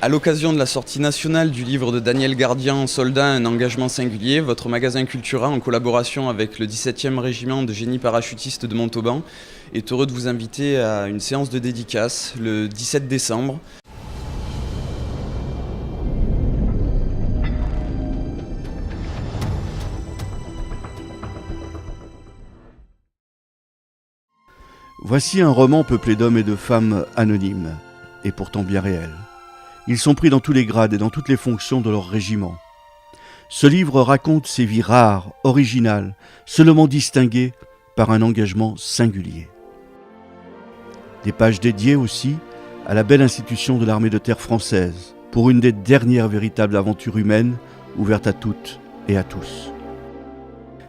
À l'occasion de la sortie nationale du livre de Daniel Gardien, Soldat, un engagement singulier, votre magasin Cultura, en collaboration avec le 17e régiment de génie parachutiste de Montauban, est heureux de vous inviter à une séance de dédicace le 17 décembre. Voici un roman peuplé d'hommes et de femmes anonymes, et pourtant bien réels. Ils sont pris dans tous les grades et dans toutes les fonctions de leur régiment. Ce livre raconte ces vies rares, originales, seulement distinguées par un engagement singulier. Des pages dédiées aussi à la belle institution de l'armée de terre française, pour une des dernières véritables aventures humaines ouvertes à toutes et à tous.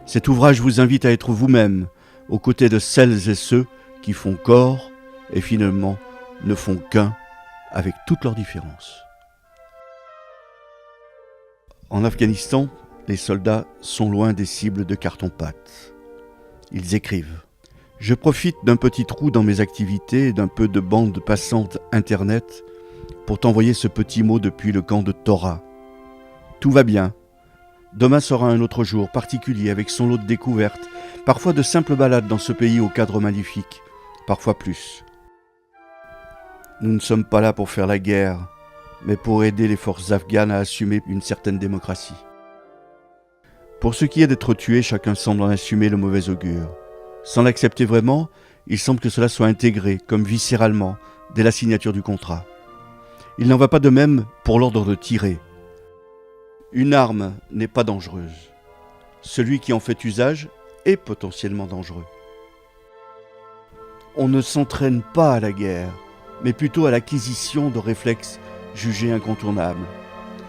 Cet ouvrage vous invite à être vous-même, aux côtés de celles et ceux qui font corps et finalement ne font qu'un avec toutes leurs différences. En Afghanistan, les soldats sont loin des cibles de carton-pâte. Ils écrivent « Je profite d'un petit trou dans mes activités et d'un peu de bande passante Internet pour t'envoyer ce petit mot depuis le camp de Tora. Tout va bien. Demain sera un autre jour particulier avec son lot de découvertes, parfois de simples balades dans ce pays au cadre magnifique, parfois plus. Nous ne sommes pas là pour faire la guerre, mais pour aider les forces afghanes à assumer une certaine démocratie. Pour ce qui est d'être tué, chacun semble en assumer le mauvais augure. Sans l'accepter vraiment, il semble que cela soit intégré, comme viscéralement, dès la signature du contrat. Il n'en va pas de même pour l'ordre de tirer. Une arme n'est pas dangereuse. Celui qui en fait usage est potentiellement dangereux. On ne s'entraîne pas à la guerre, mais plutôt à l'acquisition de réflexes jugés incontournables.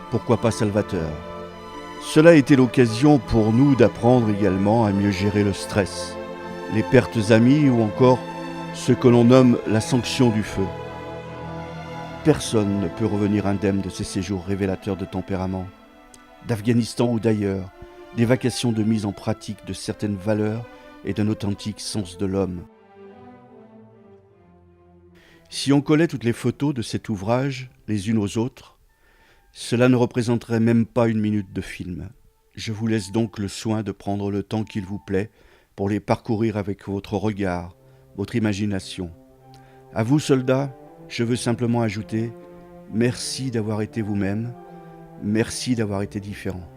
Pourquoi pas salvateurs? Cela a été l'occasion pour nous d'apprendre également à mieux gérer le stress, les pertes amies ou encore ce que l'on nomme la sanction du feu. Personne ne peut revenir indemne de ces séjours révélateurs de tempérament, d'Afghanistan ou d'ailleurs, des vacations de mise en pratique de certaines valeurs et d'un authentique sens de l'homme. Si on collait toutes les photos de cet ouvrage les unes aux autres, cela ne représenterait même pas une minute de film. Je vous laisse donc le soin de prendre le temps qu'il vous plaît pour les parcourir avec votre regard, votre imagination. À vous, soldats, je veux simplement ajouter « Merci d'avoir été vous-même, merci d'avoir été différent ».